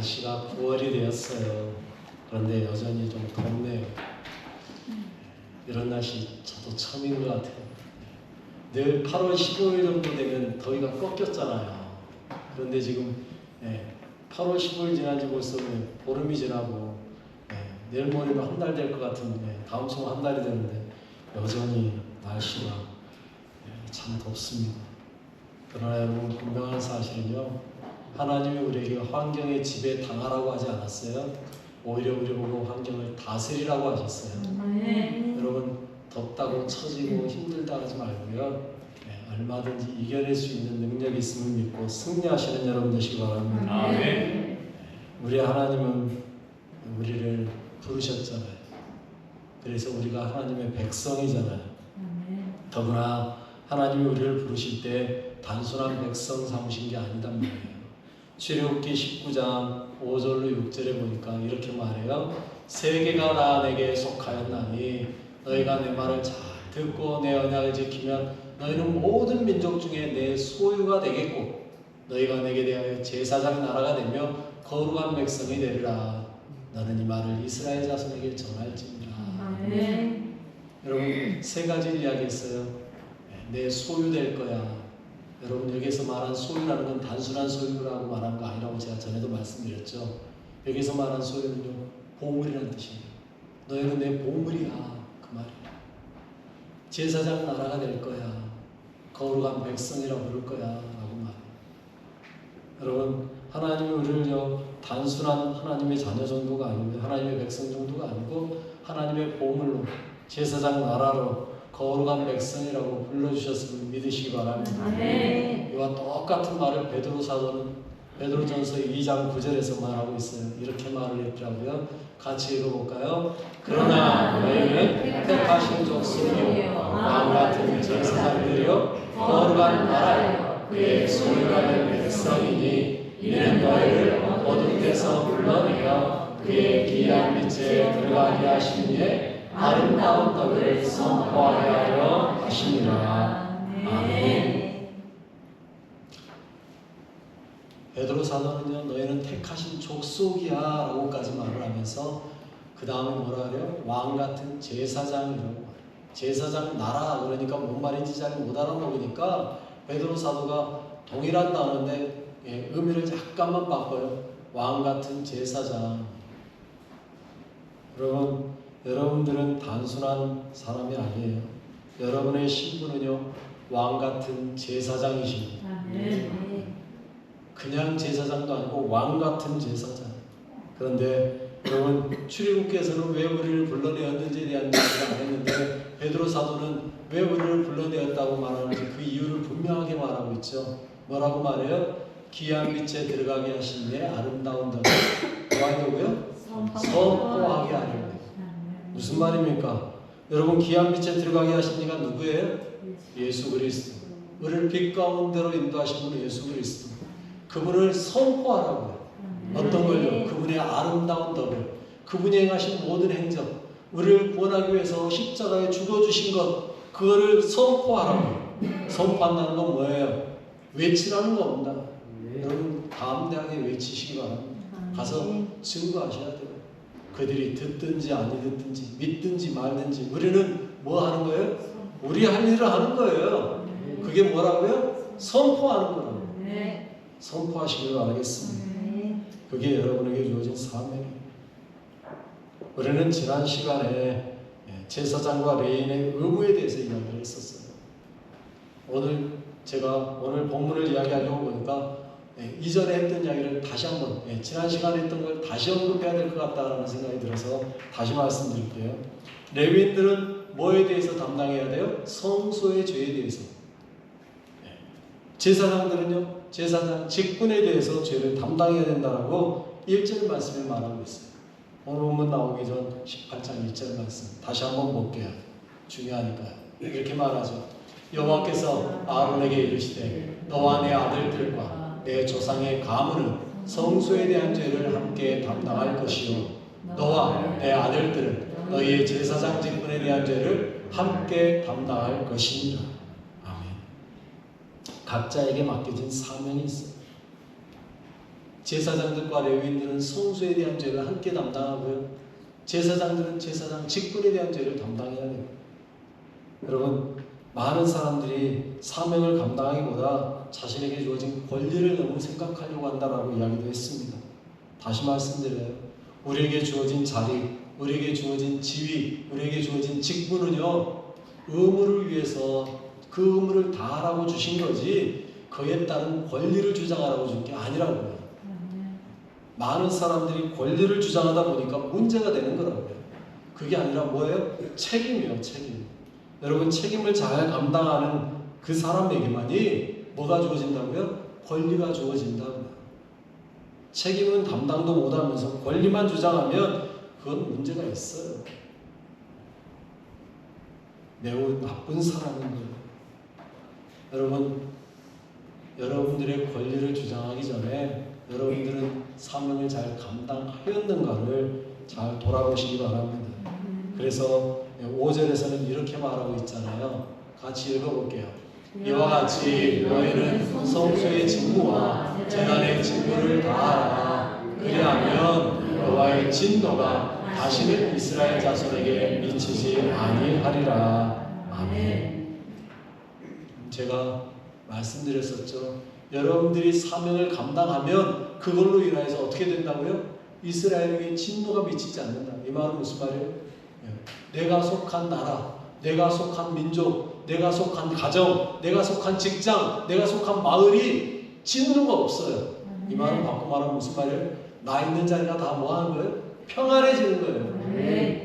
날씨가 9월이 되었어요. 그런데 여전히 좀 덥네요. 이런 날씨 저도 처음인 것 같아요. 늘 8월 15일 정도 되면 더위가 꺾였잖아요. 그런데 지금 8월 15일 지난 지 벌써 보름이 지나고 내일 모레면 한 달 될 것 같은데 다음 주 한 달이 되는데 여전히 날씨가 참 덥습니다. 그러나 여러분 분명한 사실은요, 하나님이 우리에게 환경의 지배 당하라고 하지 않았어요. 오히려 우리 보고 환경을 다스리라고 하셨어요. 여러분 덥다고 처지고 힘들다 하지 말고요, 얼마든지 이겨낼 수 있는 능력이 있음을 믿고 승리하시는 여러분 되시기 바랍니다. 우리 하나님은 우리를 부르셨잖아요. 그래서 우리가 하나님의 백성이잖아요. 더구나 하나님이 우리를 부르실 때 단순한 백성 삼으신 게 아니단 말이에요. 출애굽기 19장 5절로 6절에 보니까 이렇게 말해요. 세계가 다 내게 속하였나니 너희가 내 말을 잘 듣고 내 언약을 지키면 너희는 모든 민족 중에 내 소유가 되겠고 너희가 내게 대하여 제사장 나라가 되며 거룩한 백성이 되리라. 너는 이 말을 이스라엘 자손에게 전할지니라. 여러분 세 가지를 이야기했어요. 내 소유 될 거야. 여러분 여기서 말한 소유라는 건 단순한 소유라고 말한 거 아니라고 제가 전에도 말씀드렸죠. 여기서 말한 소유는요, 보물이라는 뜻이에요. 너희는 내 보물이야, 그 말이에요. 제사장 나라가 될 거야. 거룩한 백성이라고 부를 거야 라고 말해요. 여러분 하나님이 우리를요 단순한 하나님의 자녀 정도가 아니고 하나님의 백성 정도가 아니고 하나님의 보물로 제사장 나라로 거룩한 백성이라고 불러주셨음을 믿으시기 바랍니다. 이와 똑같은 말을 베드로 사도는 베드로전서 2장 9절에서 말하고 있어요. 이렇게 말을 했더라고요. 같이 읽어볼까요? 그러나 너희는 택하신 족속이요 왕 같은 제사장들이요 거룩한 나라요 그의 소유가 된 백성이니 이는 너희를 어둠 데서 불러내어 그의 귀한 빛에 들어가게 하신 이의 아름다운 떡을 선포하게 하려 하시니라. 아멘. 베드로 사도는요, 너희는 택하신 족속이야 라고까지 말을 하면서 그 다음에 뭐라 그래요? 왕 같은 제사장이라고 말해요. 제사장 나라, 그러니까 뭔 말인지 잘 못 알아먹으니까 베드로 사도가 동일한 단어인데 의미를 약간만 바꿔요. 왕 같은 제사장. 여러분들은 단순한 사람이 아니에요. 여러분의 신분은요, 왕 같은 제사장이십니다. 그냥 제사장도 아니고 왕 같은 제사장. 그런데 여러분 출애굽기에서는 왜 우리를 불러내었는지에 대한 얘기를 안 했는데 베드로 사도는 왜 우리를 불러내었다고 말하는지 그 이유를 분명하게 말하고 있죠. 뭐라고 말해요? 귀한 빛에 들어가게 하신 이의 아름다운 덕을 뭐 하려고요? 선포하게 하려고요. 무슨 말입니까? 여러분 귀한 빛에 들어가게 하신 이가 누구예요? 예수 그리스도. 우리를 빛 가운데로 인도하신 분은 예수 그리스도. 그분을 선포하라고요. 어떤 걸요? 그분의 아름다운 덕을, 그분이 행하신 모든 행적, 우리를 구원하기 위해서 십자가에 죽어주신 것, 그거를 선포하라고요. 선포한다는 건 뭐예요? 외치라는 겁니다. 여러분 담대하게 외치시기 바랍니다. 가서 증거하셔야 돼요. 그들이 듣든지 안 듣든지 믿든지 말든지 우리는 뭐 하는 거예요? 우리 할 일을 하는 거예요. 그게 뭐라고요? 선포하는 거라고요. 선포하시길 바라겠습니다. 그게 여러분에게 주어진 사명이에요. 우리는 지난 시간에 제사장과 레인의 의무에 대해서 이야기를 했었어요. 오늘 본문을 이야기하려고 보니까 이전에 했던 이야기를 다시 한번 지난 시간에 했던 걸 다시 언급해야 될 것 같다는 생각이 들어서 다시 말씀드릴게요. 레위인들은 뭐에 대해서 담당해야 돼요? 성소의 죄에 대해서. 제사장들은요, 제사장 직분에 대해서 죄를 담당해야 된다라고 1절 말씀에 말하고 있어요. 오늘 본문 나오기 전 18장 1절 말씀 다시 한번 볼게요. 중요하니까요. 이렇게 말하죠. 여호와께서 아론에게 이르시되 너와 내 아들들과 내 조상의 가문은 성소에 대한 죄를 함께 담당할 것이요 너와 내 아들들은 너희의 제사장 직분에 대한 죄를 함께 담당할 것이니라. 아멘. 각자에게 맡겨진 사명이 있어요. 제사장들과 레위인들은 성소에 대한 죄를 함께 담당하고요. 제사장들은 제사장 직분에 대한 죄를 담당해야 돼요. 여러분, 많은 사람들이 사명을 감당하기보다 자신에게 주어진 권리를 너무 생각하려고 한다라고 이야기도 했습니다. 다시 말씀드려요. 우리에게 주어진 자리, 우리에게 주어진 지위, 우리에게 주어진 직분은요, 의무를 위해서 그 의무를 다하라고 주신 거지 그에 따른 권리를 주장하라고 준 게 아니라고요. 많은 사람들이 권리를 주장하다 보니까 문제가 되는 거라고요. 그게 아니라 뭐예요? 책임이요, 책임. 여러분, 책임을 잘 감당하는 그 사람에게만이 뭐가 주어진다고요? 권리가 주어진다고요. 책임은 담당도 못하면서 권리만 주장하면 그건 문제가 있어요. 매우 나쁜 사람인 거예요. 여러분, 여러분들의 권리를 주장하기 전에 여러분들은 사명을 잘 감당하였는가를 잘 돌아보시기 바랍니다. 그래서 5절에서는 이렇게 말하고 있잖아요. 같이 읽어볼게요. 이와 같이 너희는 성소의 직무와 제단의 직무를 다하라. 그리하면 여호와의 진노가 다시는 이스라엘 자손에게 미치지 아니하리라. 아멘. 제가 말씀드렸었죠. 여러분들이 사명을 감당하면 그걸로 인하여서 어떻게 된다고요? 이스라엘에게 진노가 미치지 않는다. 이 말은 무슨 말이에요? 내가 속한 나라, 내가 속한 민족, 내가 속한 가정, 내가 속한 직장, 내가 속한 마을이 진노가 없어요. 이 말은 바꿔 말하면 무슨 말이에요? 나 있는 자리가 다 뭐 하는 거예요? 평안해지는 거예요.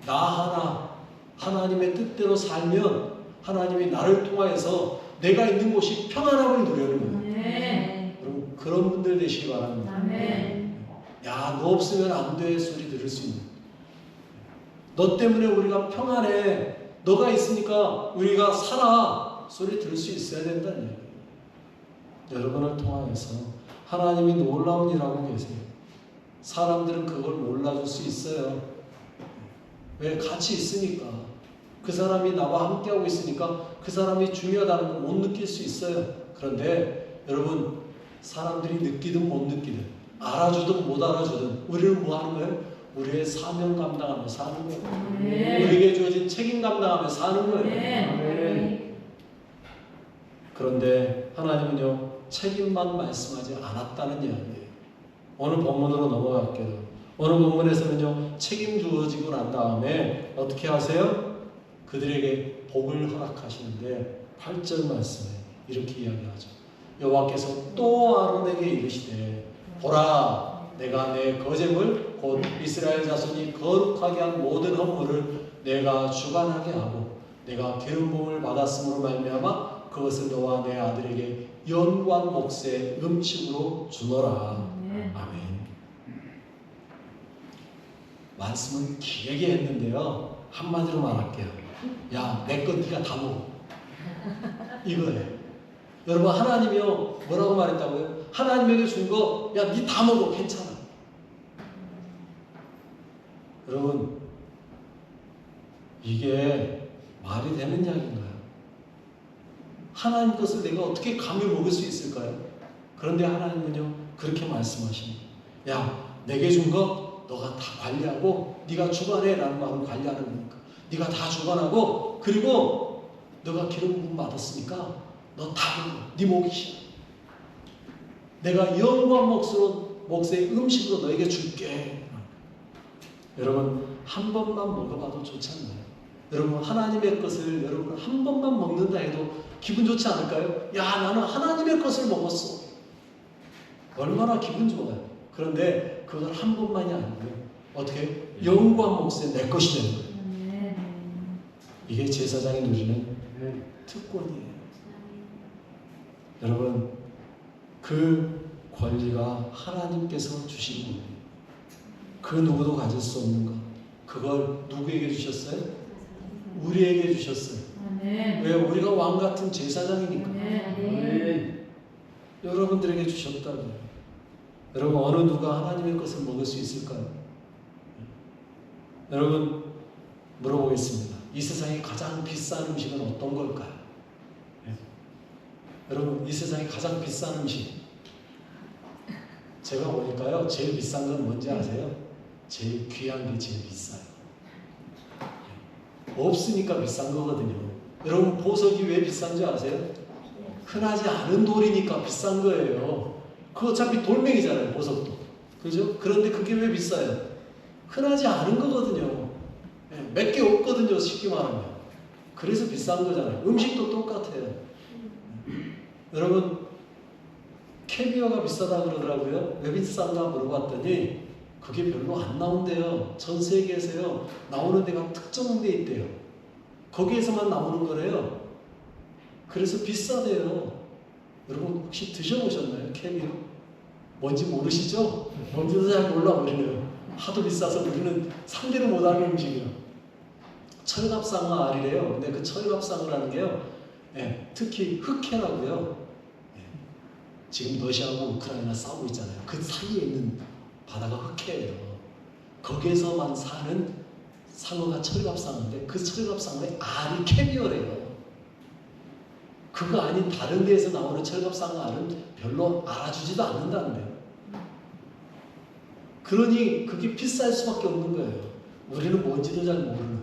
나 하나 하나님의 뜻대로 살면 하나님이 나를 통하여서 내가 있는 곳이 평안함을 누리는 거예요. 여러분, 그런 분들 되시기 바랍니다. 야, 너 없으면 안 돼 소리 들을 수 있는, 너 때문에 우리가 평안해, 너가 있으니까 우리가 살아 소리 들을 수 있어야 된다는 얘기예요. 여러분을 통하여서 하나님이 놀라운 일 하고 계세요. 사람들은 그걸 몰라줄 수 있어요. 왜? 같이 있으니까. 그 사람이 나와 함께하고 있으니까 그 사람이 중요하다는 걸 못 느낄 수 있어요. 그런데 여러분, 사람들이 느끼든 못 느끼든, 알아주든 못 알아주든 우리는 뭐 하는 거예요? 우리의 사명 감당하며 사는 거예요. 우리에게 주어진 책임 감당하며 사는 거예요. 그런데 하나님은요, 책임만 말씀하지 않았다는 이야기예요. 오늘 본문으로 넘어갈게요. 오늘 본문에서는요, 책임 주어지고 난 다음에 어떻게 하세요? 그들에게 복을 허락하시는데 8절 말씀에 이렇게 이야기하죠. 여호와께서 또 아론에게 이르시되 보라, 내가 내 거제물 곧 이스라엘 자손이 거룩하게 한 모든 헌물을 내가 주관하게 하고 내가 기름 부음을 받았음으로 말미암아 그것을 너와 내 아들에게 연관 몫의 음식으로 주노라. 아멘. 말씀은 길게 했는데요, 한마디로 말할게요. 야, 내 건 네가 다 먹어. 이거예요. 여러분, 하나님이요 뭐라고 말했다고요? 하나님에게 준 거, 야, 네 다 먹어. 괜찮아. 여러분, 이게 말이 되는 이야기인가요? 하나님 것을 내가 어떻게 감히 먹을 수 있을까요? 그런데 하나님은요 그렇게 말씀하십니다. 야, 내게 준 거 너가 다 관리하고 네가 주관해. 라는 말은 관리하는 거니까 네가 다 주관하고, 그리고 너가 기름 부음 받았으니까 너 다 먹어. 네 몫이야. 내가 영광 몫의 음식으로 너에게 줄게. 여러분, 한 번만 먹어봐도 좋지 않나요? 여러분, 하나님의 것을 여러분 한 번만 먹는다 해도 기분 좋지 않을까요? 야, 나는 하나님의 것을 먹었어. 얼마나 기분 좋아요. 그런데 그걸 한 번만이 아니고요, 어떻게? 영광 몫의 내 것이 되는 거예요. 이게 제사장이 누리는 특권이에요. 여러분, 그 권리가 하나님께서 주신 겁니다. 그 누구도 가질 수 없는 것. 그걸 누구에게 주셨어요? 우리에게 주셨어요. 왜? 우리가 왕 같은 제사장이니까. 여러분들에게 주셨다고요. 여러분, 어느 누가 하나님의 것을 먹을 수 있을까요? 여러분, 물어보겠습니다. 이 세상에 가장 비싼 음식은 어떤 걸까요? 여러분, 이 세상에 가장 비싼 음식 제가 보니까요, 제일 비싼 건 뭔지 아세요? 제일 귀한 게 제일 비싸요. 없으니까 비싼 거거든요. 여러분, 보석이 왜 비싼 줄 아세요? 흔하지 않은 돌이니까 비싼 거예요. 그 어차피 돌멩이잖아요, 보석도. 그죠? 그런데 그게 왜 비싸요? 흔하지 않은 거거든요. 몇 개 없거든요, 쉽게 말하면. 그래서 비싼 거잖아요. 음식도 똑같아요. 여러분, 캐비어가 비싸다 그러더라고요. 왜 비싼가 물어봤더니 그게 별로 안 나온대요. 전 세계에서요, 나오는 데가 특정한 데 있대요. 거기에서만 나오는 거래요. 그래서 비싸대요. 여러분, 혹시 드셔보셨나요? 캐비어? 뭔지 모르시죠? 뭔지도 잘 몰라 우리는. 하도 비싸서 우리는 상대를 못하는 음식이에요. 철갑상어 알이래요. 근데 그 철갑상어라는 게요, 특히 흑해라고요. 지금 러시아하고 우크라이나 싸우고 있잖아요. 그 사이에 있는 바다가 흑해예요. 거기에서만 사는 상어가 철갑상어인데 그 철갑상어의 알이 캐비어래요. 그거 아닌 다른 데에서 나오는 철갑상어 알은 별로 알아주지도 않는다는데요. 그러니 그게 비쌀 수밖에 없는 거예요. 우리는 뭔지도 잘 모르는.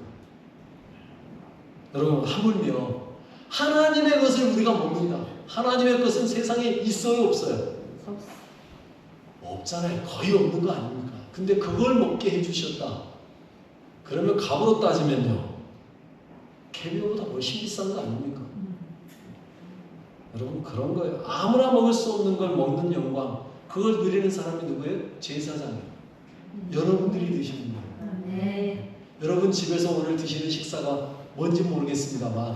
여러분, 하물며 하나님의 것을 우리가 먹는다. 하나님의 것은 세상에 있어요, 없어요? 없잖아요. 거의 없는 거 아닙니까? 근데 그걸 먹게 해주셨다. 그러면 값으로 따지면요, 캐비어보다 훨씬 비싼 거 아닙니까? 여러분, 그런 거예요. 아무나 먹을 수 없는 걸 먹는 영광, 그걸 누리는 사람이 누구예요? 제사장이에요. 여러분들이 드시는 거예요. 여러분 집에서 오늘 드시는 식사가 뭔지 모르겠습니다만,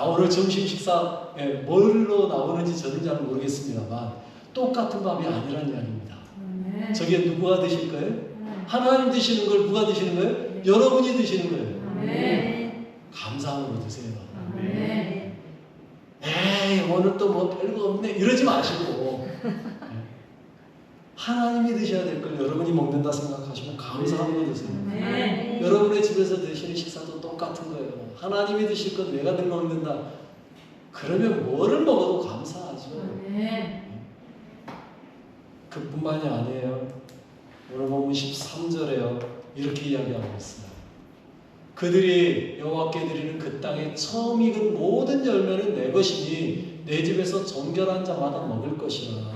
오늘 점심 식사 뭘로 나오는지 저는 잘 모르겠습니다만 똑같은 밥이 아니라는 이야기입니다. 저게 누가 드실 거예요? 하나님 드시는 걸 누가 드시는 거예요? 여러분이 드시는 거예요. 감사함으로 드세요. 에이, 오늘 또 뭐 별거 없네 이러지 마시고 하나님이 드셔야 될 걸 여러분이 먹는다 생각하시면 감사함으로 드세요. 여러분의 집에서 드시는 식사도 똑같은 거예요. 하나님이 드실 건 내가 늘 먹는다. 그러면 뭐를 먹어도 감사하죠. 그뿐만이 아니에요. 오늘 보면 13절에요. 이렇게 이야기하고 있어요. 그들이 여호와께 드리는 그 땅에 처음 익은 모든 열매는 내 것이니 내 집에서 정결한 자마다 먹을 것이라.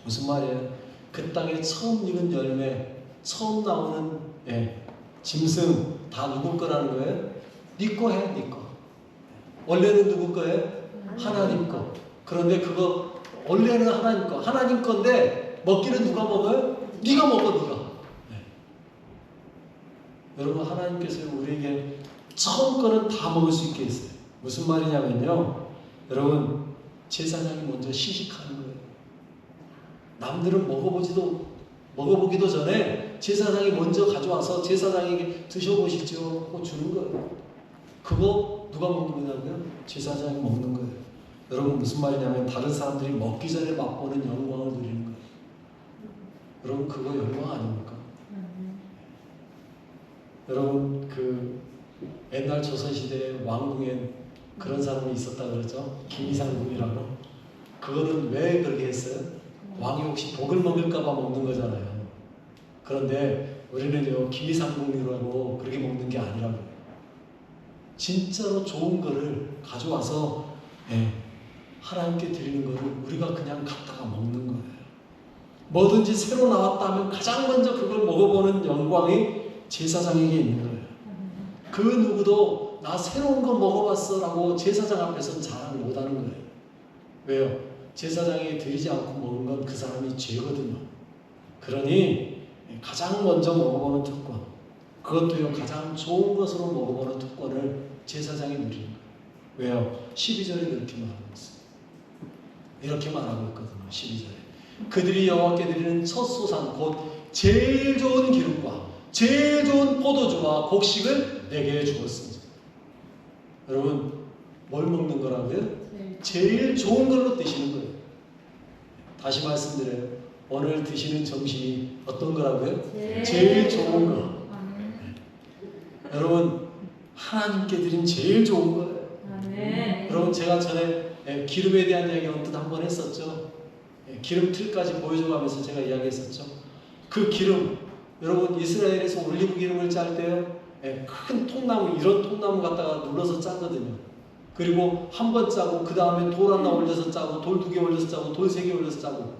무슨 말이에요? 그 땅에 처음 익은 열매, 처음 나오는 짐승 다 누구 거라는 거예요? 네 거 해, 네 거. 원래는 누구 거예요? 하나님 거. 그런데 그거 원래는 하나님 거. 하나님 건데 먹기는 누가 먹어요? 네가 먹어, 네가. 여러분, 하나님께서 우리에게 처음 거는 다 먹을 수 있게 했어요. 무슨 말이냐면요, 여러분, 제사장이 먼저 시식하는 거예요. 남들은 먹어보기도 전에 제사장이 먼저 가져와서 제사장에게 드셔보시죠 하고 주는 거예요. 그거 누가 먹는 거냐면 제사장이 먹는 거예요. 여러분, 무슨 말이냐면 다른 사람들이 먹기 전에 맛보는 영광을 누리는 거예요. 여러분, 그거 영광 아닙니까? 여러분, 그 옛날 조선시대에 왕궁엔 그런 사람이 있었다 그러죠. 김이상궁이라고. 그거는 왜 그렇게 했어요? 왕이 혹시 복을 먹을까봐 먹는 거잖아요. 그런데 우리는요, 김이상궁이라고 그렇게 먹는 게 아니라고요. 진짜로 좋은 거를 가져와서 하나님께 드리는 거를 우리가 그냥 갖다가 먹는 거예요. 뭐든지 새로 나왔다면 가장 먼저 그걸 먹어보는 영광이 제사장에게 있는 거예요. 그 누구도 나 새로운 거 먹어봤어 라고 제사장 앞에서는 자랑 못하는 거예요. 왜요? 제사장에게 드리지 않고 먹은 건 그 사람이 죄거든요. 그러니 가장 먼저 먹어보는 특권, 그것도요, 가장 좋은 것으로 먹어보는 특권을 제사장이 누리는 거예요. 왜요? 12절에 이렇게 말하고 있어요. 이렇게 말하고 있거든요. 12절에 그들이 여호와께 드리는 첫 소산 곧 제일 좋은 기름과 제일 좋은 포도주와 곡식을 내게 주었습니다. 여러분, 뭘 먹는 거라고요? 제일 좋은 걸로 드시는 거예요. 다시 말씀드려요. 오늘 드시는 점심이 어떤 거라고요? 제일 좋은 거. 여러분, 하나님께 드린 제일 좋은 거예요. 여러분, 제가 전에 기름에 대한 이야기 언뜻 한번 했었죠. 기름틀까지 보여줘가면서 제가 이야기했었죠. 그 기름, 여러분 이스라엘에서 올리브 기름을 짤 때요, 큰 통나무, 이런 통나무 갖다가 눌러서 짜거든요. 그리고 한 번 짜고 그 다음에 돌 하나 올려서 짜고 돌 2개 올려서 짜고 돌 3개 올려서 짜고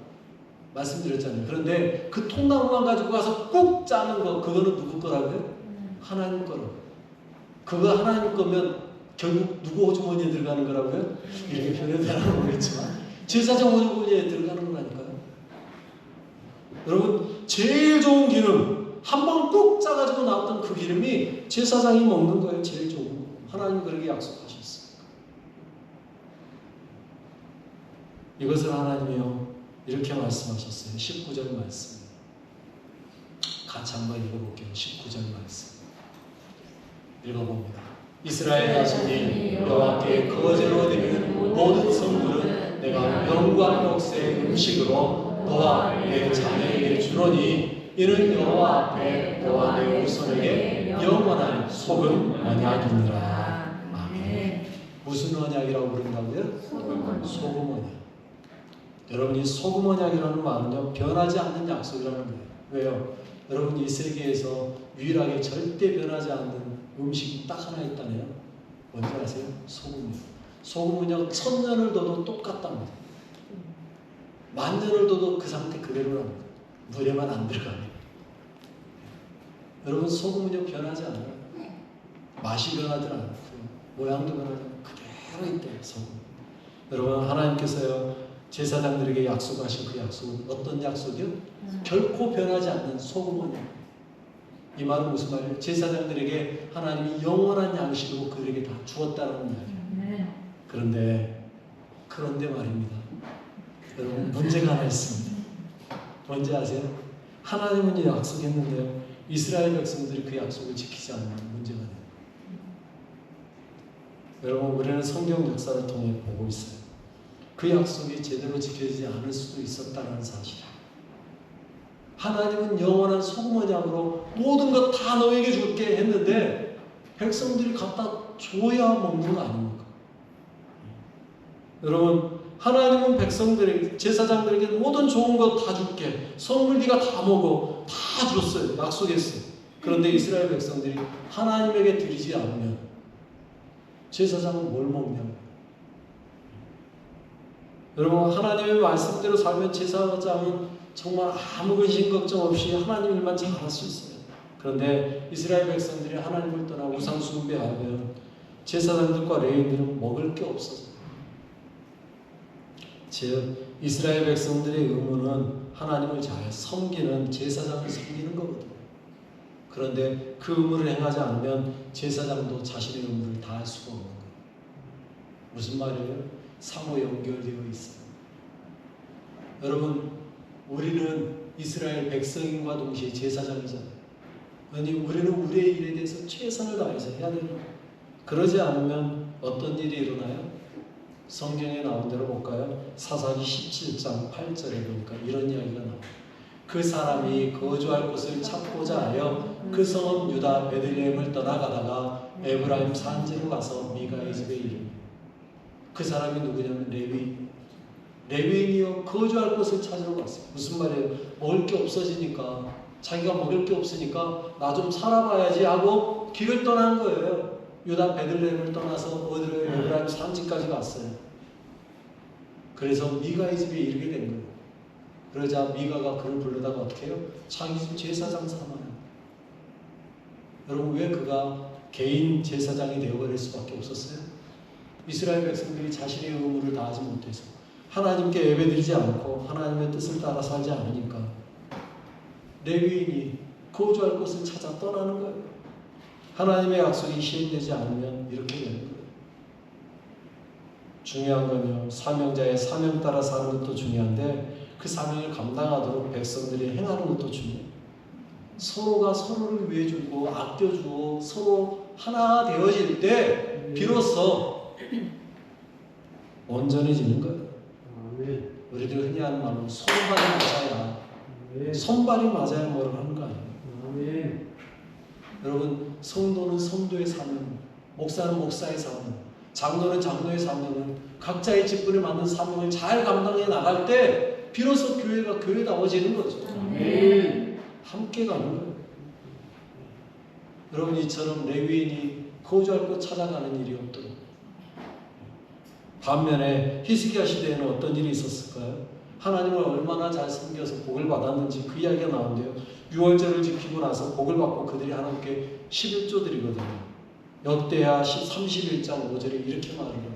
말씀드렸잖아요. 그런데 그 통나무만 가지고 가서 꾹 짜는 거, 그거는 누구 거라고요? 하나님 거라고. 그거 하나님 거면 결국 누구 호주머니에 들어가는 거라고요? 이렇게 표현되나 모르겠지만 제사장 호주머니에 들어가는 거라니까요. 여러분 제일 좋은 기름, 한 번 꾹 짜가지고 나왔던 그 기름이 제사장이 먹는 거예요. 제일 좋은 거. 하나님 그렇게 약속하셨어요. 이것을 하나님이요 이렇게 말씀하셨어요. 19절 말씀 같이 한번 읽어볼게요. 19절 말씀 읽어봅니다. 이스라엘 자손이 여호와께 거제로 드리는 모든 성물은 내가 영광 역사의 음식으로 너와 내 자녀에게 주노니 이는 여호와 앞에 너와 내 후손에게 영원한 소금 언약이니라. 아멘. 무슨 언약이라고 부른다고요? 소금 언약. 여러분 이 소금 언약이라는 말은요 변하지 않는 약속이라는 거예요. 왜요? 여러분 이 세계에서 유일하게 절대 변하지 않는 음식이 딱 하나 있다네요. 뭔지 아세요? 소금이요. 소금은요 1000년을 둬도 똑같답니다. 10,000년을 둬도 그 상태 그대로랍니다. 물에만 안 들어가면. 여러분 소금은요 변하지 않아요. 맛이 변하지 않아요. 모양도 변하지 않아요. 그대로 있대요. 소금. 여러분 하나님께서요 제사장들에게 약속하신 그 약속은 어떤 약속이요? 결코 변하지 않는 소금 언약. 이 말은 무슨 말이에요? 제사장들에게 하나님이 영원한 양식으로 그들에게 다 주었다는 이야기예요. 그런데 말입니다. 여러분 문제가 하나 있습니다. 뭔지 아세요? 하나님은 약속했는데요 이스라엘 백성들이 그 약속을 지키지 않는 문제가 돼요. 여러분 우리는 성경 역사를 통해 보고 있어요. 그 약속이 제대로 지켜지지 않을 수도 있었다는 사실이에요. 하나님은 영원한 소금 언약으로 모든 것 다 너에게 줄게 했는데 백성들이 갖다 줘야 먹는 거 아닙니까? 여러분 하나님은 백성들에게 제사장들에게 모든 좋은 것 다 줄게 선물 네가 다 먹어 다 줬어요. 약속했어요. 그런데 이스라엘 백성들이 하나님에게 드리지 않으면 제사장은 뭘 먹냐고. 여러분 하나님의 말씀대로 살면 제사장은 정말 아무 근심 걱정 없이 하나님 일만 잘할 수 있어요. 그런데 이스라엘 백성들이 하나님을 떠나 우상 숭배하면 제사장들과 레위인들은 먹을 게 없어져요. 즉 이스라엘 백성들의 의무는 하나님을 잘 섬기는 제사장을 섬기는 거거든요. 그런데 그 의무를 행하지 않으면 제사장도 자신의 의무를 다할 수가 없는 거예요. 무슨 말이에요? 상호 연결되어 있어요. 여러분 우리는 이스라엘 백성인과 동시에 제사장이잖아요. 아니 우리는 우리의 일에 대해서 최선을 다해서 해야 되는 거예요. 그러지 않으면 어떤 일이 일어나요? 성경에 나온 대로 볼까요? 사사기 17장 8절에 보니까 이런 이야기가 나와요. 그 사람이 거주할 곳을 찾고자 하여 그 성읍 유다 베들레헴을 떠나가다가 에브라임 산지로 가서 미가의 집에 이릅니다. 그 사람이 누구냐면 레위인이요 거주할 곳을 찾으러 갔어요. 무슨 말이에요? 먹을 게 없어지니까 자기가 먹을 게 없으니까 나 좀 살아봐야지 하고 길을 떠난 거예요. 유다 베들레헴을 떠나서 어디로 에브라임 산지까지 갔어요. 그래서 미가의 집에 이르게 된 거예요. 그러자 미가가 그를 부르다가 어떻게 해요? 자기 집 제사장 삼아요. 여러분 왜 그가 개인 제사장이 되어버릴 수밖에 없었어요? 이스라엘 백성들이 자신의 의무를 다하지 못해서 하나님께 예배드리지 않고 하나님의 뜻을 따라 살지 않으니까 레위인이 거주할 곳을 찾아 떠나는 거예요. 하나님의 약속이 시행되지 않으면 이렇게 되는 거예요. 중요한 건요 사명자의 사명 따라 사는 것도 중요한데 그 사명을 감당하도록 백성들이 행하는 것도 중요해요. 서로가 서로를 위해주고 아껴주고 서로 하나 되어질 때 비로소 온전해지는 거예요. 우리들 흔히 하는 말로 손발이 맞아야 손발이 맞아야 뭐를 하는 거 아니에요. 여러분 성도는 성도의 사명, 목사는 목사의 사명, 장로는 장로의 사명을 각자의 직분에 맞는 사명을 잘 감당해 나갈 때 때 비로소 교회가 교회다워지는 거죠. 함께 가는 거예요. 여러분, 이처럼 레위인이 거주할 곳 찾아가는 일이 없도록. 반면에 히스기야 시대에는 어떤 일이 있었을까요? 하나님을 얼마나 잘 섬겨서 복을 받았는지 그 이야기가 나오는데요. 6월절을 지키고 나서 복을 받고 그들이 하나님께 11조 드리거든요. 역대하 31장 5절에 이렇게 말을 해요.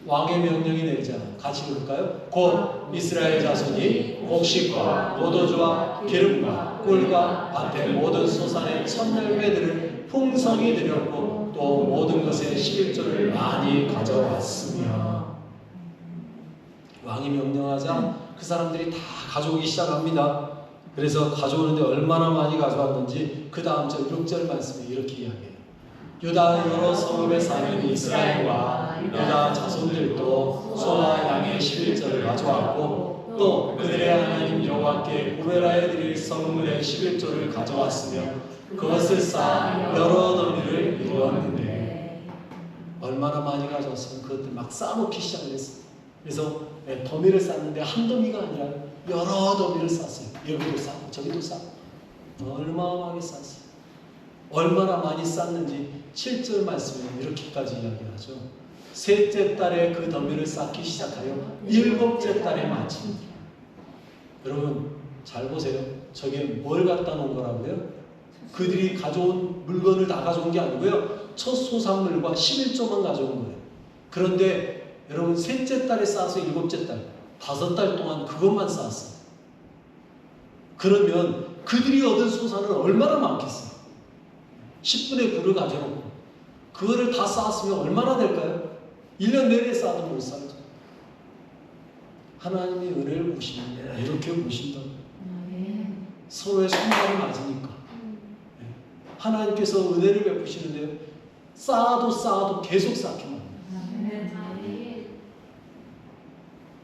왕의 명령이 내리자. 같이 읽을까요? 곧 이스라엘 자손이 곡식과 포도주와 기름과 꿀과 밭의 모든 소산의 첫 열매들을 풍성히 드렸고 또 모든 것의 11조를 많이 가져왔으며. 왕이 명령하자 그 사람들이 다 가져오기 시작합니다. 그래서 가져오는데 얼마나 많이 가져왔는지 그 다음 절 6절 말씀에 이렇게 이야기해요. 유다 여러 성읍에 사는 이스라엘과 유다 자손들도 소와 양의 11조를 가져왔고 또 그들의 하나님 여호와께 구별하여 드릴 성물의 11조를 가져왔으며 그것을 쌓아 여러 더미를 이루었는데. 얼마나 많이 가져왔으면 그것들 막 쌓아놓기 시작을 했어요. 그래서 더미를 쌓는데 한 더미가 아니라 여러 더미를 쌓았어요. 여기도 쌓고 저기도 쌓고 얼마나 쌓았어요. 얼마나 많이 쌓는지 7절 말씀에 이렇게까지 이야기하죠. 셋째 달에 그 더미를 쌓기 시작하여 일곱째 달에 마칩니다. 여러분 잘 보세요. 저게 뭘 갖다 놓은 거라고요? 그들이 가져온 물건을 다 가져온 게 아니고요. 첫 소산물과 11조만 가져온 거예요. 그런데 여러분 셋째 달에 쌓아서 일곱째 달 5달 동안 그것만 쌓았어요. 그러면 그들이 얻은 소산은 얼마나 많겠어요? 10분의 9를 가져놓고 그거를 다 쌓았으면 얼마나 될까요? 1년 내내 쌓아도 못 쌓죠. 하나님이 은혜를 보시는데 이렇게 보신다고. 서로의 손발이 맞으니까. 하나님께서 은혜를 베푸시는데 쌓아도 계속 쌓기만 합니다.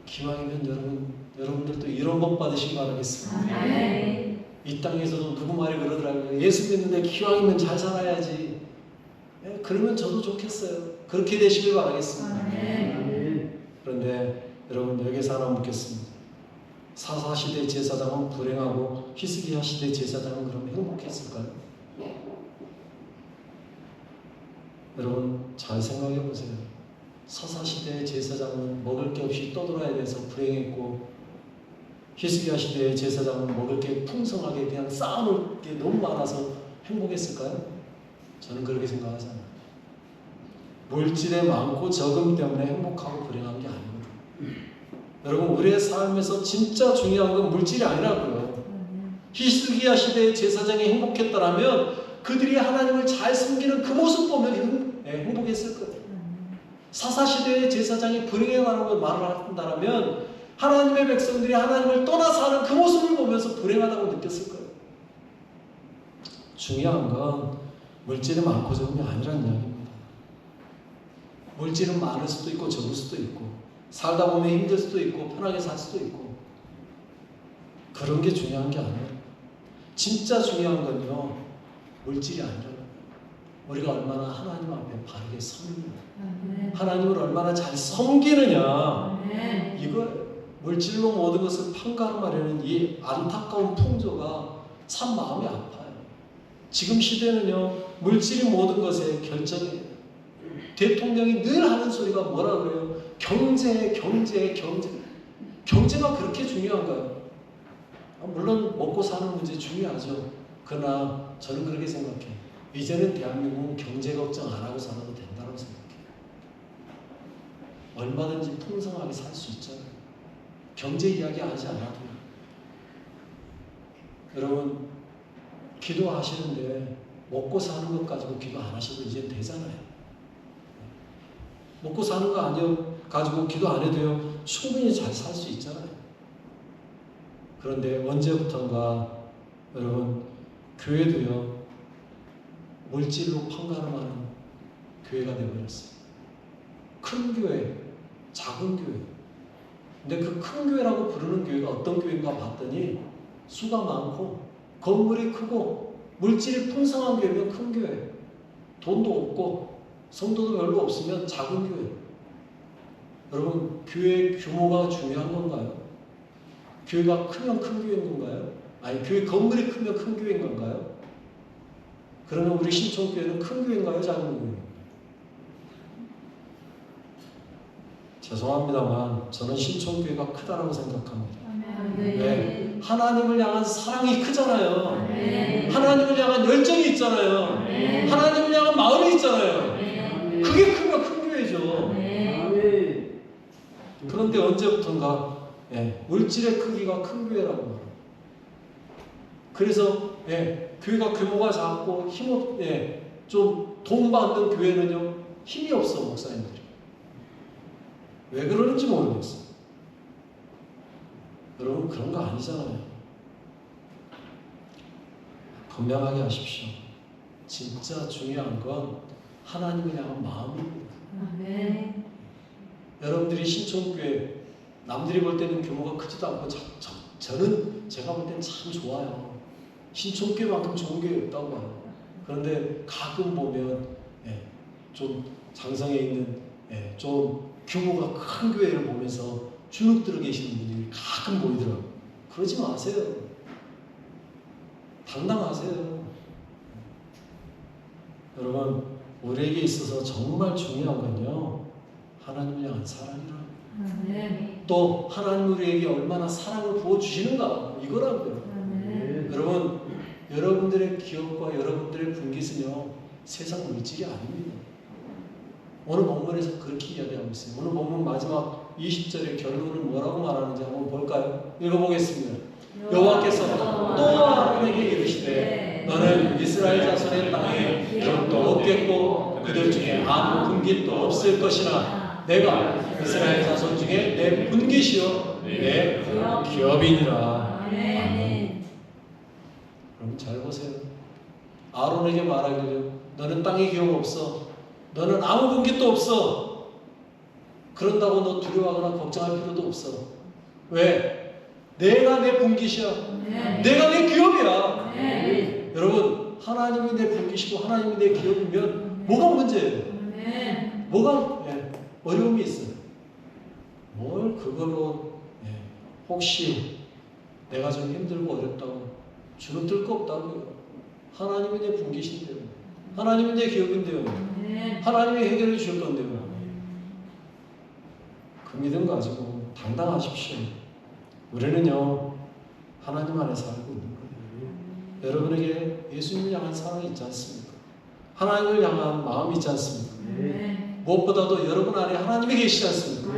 기왕이면 여러분들도 이런 복 받으시기 바라겠습니다. 이 땅에서도 누구 말이 그러더라고요. 예수 믿는데 기왕이면 잘 살아야지. 그러면 저도 좋겠어요. 그렇게 되시길 바라겠습니다. 그런데 여러분 여기서 하나 묻겠습니다. 사사시대 제사장은 불행하고 히스기야 시대 제사장은 그럼 행복했을까요? 여러분 잘 생각해 보세요. 사사시대의 제사장은 먹을 게 없이 떠돌아야 돼서 불행했고 히스기야 시대의 제사장은 먹을 게 풍성하게 그냥 쌓아놓을 게 너무 많아서 행복했을까요? 저는 그렇게 생각하잖아요. 물질의 많고 적음 때문에 행복하고 불행한 게 아닙니다. 여러분 우리의 삶에서 진짜 중요한 건 물질이 아니라고요. 히스기야 시대의 제사장이 행복했다라면 그들이 하나님을 잘 섬기는 그 모습 보면 행복했을 거예요. 사사시대의 제사장이 불행하다고 말을 한다면 하나님의 백성들이 하나님을 떠나 사는 그 모습을 보면서 불행하다고 느꼈을 거예요. 중요한 건 물질이 많고 적음이 아니라는 이야기입니다. 물질은 많을 수도 있고 적을 수도 있고 살다 보면 힘들 수도 있고 편하게 살 수도 있고 그런 게 중요한 게 아니에요. 진짜 중요한 건요 물질이 아니라 우리가 얼마나 하나님 앞에 바르게 섬기느냐, 하나님을 얼마나 잘 섬기느냐. 이거 물질로 모든 것을 판가름하려는 이 안타까운 풍조가 참 마음이 아파요. 지금 시대는요 물질이 모든 것의 결정이에요. 대통령이 늘 하는 소리가 뭐라 그래요? 경제가 그렇게 중요한가요? 물론 먹고 사는 문제 중요하죠. 그러나 저는 그렇게 생각해요. 이제는 대한민국은 경제 걱정 안 하고 살아도 된다고 생각해요. 얼마든지 풍성하게 살 수 있잖아요. 경제 이야기 하지 않아도요. 여러분 기도하시는데 먹고 사는 것 가지고 기도 안 하셔도 이제 되잖아요. 먹고 사는 거 아니요 가지고 기도 안 해도요 충분히 잘 살 수 있잖아요. 그런데 언제부턴가 여러분 교회도요 물질로 판가름하는 교회가 되어버렸어요. 큰 교회, 작은 교회. 근데 그 큰 교회라고 부르는 교회가 어떤 교회인가 봤더니 수가 많고 건물이 크고 물질이 풍성한 교회면 큰 교회, 돈도 없고 성도도 별로 없으면 작은 교회. 여러분 교회 규모가 중요한 건가요? 교회가 크면 큰 교회인 건가요? 아니, 교회 건물이 크면 큰 교회인 건가요? 그러면 우리 신촌교회는 큰 교회인가요? 작은 교회인가요? 죄송합니다만 저는 신촌교회가 크다라고 생각합니다. 네. 하나님을 향한 사랑이 크잖아요. 하나님을 향한 열정이 있잖아요. 하나님을 향한 마음이 있잖아요. 그게 크면 큰 교회죠. 그런데 언제부턴가 물질의 크기가 큰 교회라고 말합니다. 그래서 교회가 규모가 작고 좀 도움받는 교회는요 힘이 없어. 목사님들이 왜 그러는지 모르겠어요. 여러분 그런 거 아니잖아요. 분명하게 하십시오. 진짜 중요한 건 하나님을 향한 마음입니다. 여러분들이 신촌교회 남들이 볼 때는 규모가 크지도 않고 저는 제가 볼 때는 참 좋아요. 신촌교회만큼 좋은 교회 없다고 봐요. 그런데 가끔 보면 좀 장성에 있는 좀 규모가 큰 교회를 보면서 주눅 들어 계시는 분들이 가끔 보이더라고요. 그러지 마세요. 당당하세요. 여러분 우리에게 있어서 정말 중요한 건요 하나님을 향한 사랑이라고. 또 하나님 우리에게 얼마나 사랑을 부어주시는가 이거라고요. 여러분 여러분들의 기업과 여러분들의 분깃은요 세상 물질이 아닙니다. 오늘 본문에서 그렇게 이야기하고 있어요. 오늘 본문 마지막 20절의 결론은 뭐라고 말하는지 한번 볼까요? 읽어보겠습니다. 여호와께서 또 아론에게 이르시되 너는 이스라엘 자손의 땅에 기업도 없겠고 그들 중에 아무 분깃도 없을 것이나 내가 이스라엘 자손 중에 내 분깃이요 내 기업이니라. 그럼 잘 보세요. 아론에게 말하기를 너는 땅에 기업 없어. 너는 아무 분깃도 없어. 그런다고 너 두려워하거나 걱정할 필요도 없어. 왜? 내가 내 분깃이야. 내가 내 기업이야. 여러분 하나님이 내 분깃이고 하나님이 내 기업이면 뭐가 문제예요? 뭐가 어려움이 있어요? 뭘 그걸로 혹시 내가 좀 힘들고 어렵다고 주눅 들 거 없다고요. 하나님이 내 분깃인데요. 하나님이 내 기업인데요. 하나님이 해결해 주실 건데요. 그 믿음 가지고 당당하십시오. 우리는요 하나님 안에 살고 있는 거예요. 여러분에게 예수님을 향한 사랑이 있지 않습니까? 하나님을 향한 마음이 있지 않습니까? 무엇보다도 여러분 안에 하나님이 계시지 않습니까?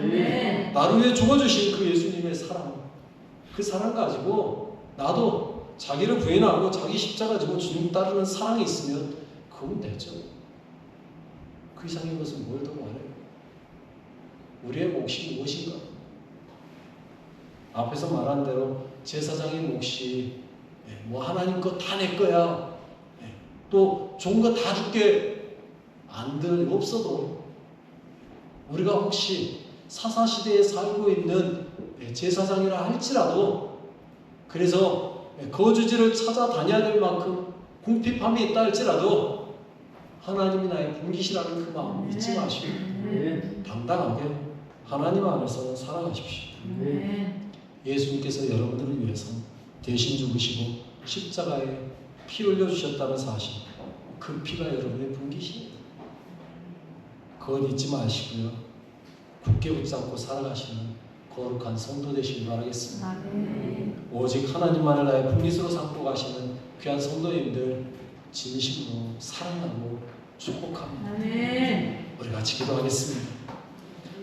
나를 위해 죽어주신 그 예수님의 사랑, 그 사랑 가지고 나도 자기를 부인하고 자기 십자가 지고 주님 따르는 사랑이 있으면 그건 되죠. 그 이상의 것은 뭘 더 말해요? 우리의 몫이 무엇인가? 앞에서 말한 대로 제사장의 몫이 뭐 하나님 거 다 내 거야. 또 좋은 거 다 줄게. 안들 없어도 우리가 혹시 사사시대에 살고 있는 제사장이라 할지라도 그래서 거주지를 찾아다녀야 될 만큼 궁핍함이 있다 할지라도 하나님이 나의 분깃이라는 그 마음 잊지 마시고 당당하게 하나님 안에서 살아가십시오. 예수님께서 여러분들을 위해서 대신 죽으시고 십자가에 피 흘려주셨다는 사실, 그 피가 여러분의 분깃이에요. 그건 잊지 마시고요. 굳게 붙잡고 살아가시는 거룩한 성도 되시길 바라겠습니다. 오직 하나님만을 나의 분깃으로 삼고 가시는 귀한 성도님들 진심으로 사랑하고 축복합니다. 우리 같이 기도하겠습니다.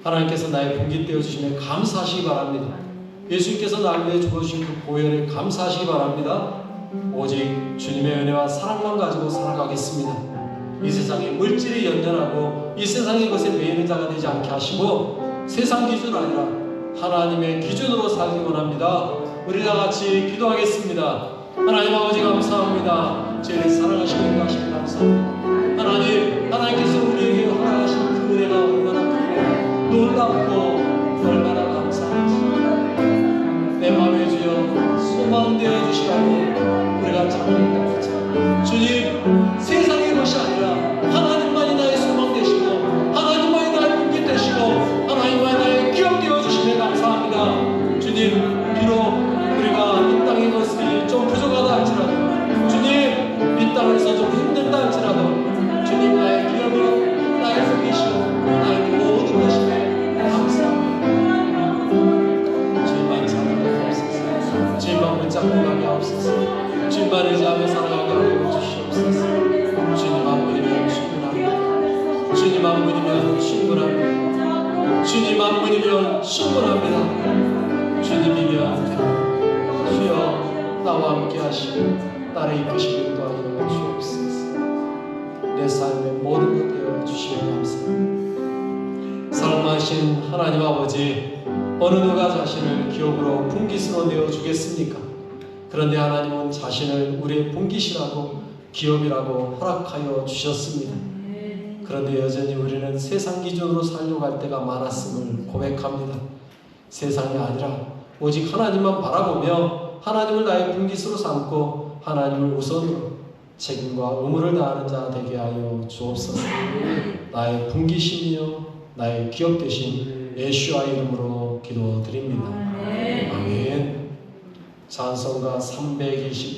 하나님께서 나의 분깃 되어주시면 감사하시기 바랍니다. 예수님께서 나를 위해 죽어주신 그 보혈에 감사하시기 바랍니다. 오직 주님의 은혜와 사랑만 가지고 살아가겠습니다. 이 세상에 물질이 연연하고 이 세상의 것에 매이는 자가 되지 않게 하시고 세상 기준 아니라 하나님의 기준으로 살기 원합니다. 우리 다 같이 기도하겠습니다. 하나님 아버지 감사합니다. 저희를 사랑하시고 인도하시고 감사합니다. 하나님께서 우리에게 허락하신 그 은혜가 얼마나 크고 놀랍고 얼마나 감사한지 내 마음에 주여 소망 되어주시라고 우리가 찬양합니다. 주님, 세상의 것이 아니라 하나님만이 나의 소망 되시고 하나님만이 나의 분깃 되시고 하나님만이 나의 기업 되어주시면 감사합니다. 주님, 비록 충분합니다. 주님이면 주여 나와 함께 하시고 나를 이끄시고 인도하여 주옵소서. 내 삶의 모든 것 되어 주시며 감사합니다. 사랑하신 하나님 아버지, 어느 누가 자신을 기업으로 분깃으로 내어주겠습니까? 그런데 하나님은 자신을 우리의 분깃이라고 기업이라고 허락하여 주셨습니다. 그런데 여전히 우리는 세상 기준으로 살려고 할 때가 많았음을 고백합니다. 세상이 아니라 오직 하나님만 바라보며 하나님을 나의 분깃으로 삼고 하나님을 우선으로 책임과 의무를 다하는 자 되게 하여 주옵소서. 나의 분깃이며 나의 기업 되신 예수와 이름으로 기도드립니다. 아멘. 찬송가 320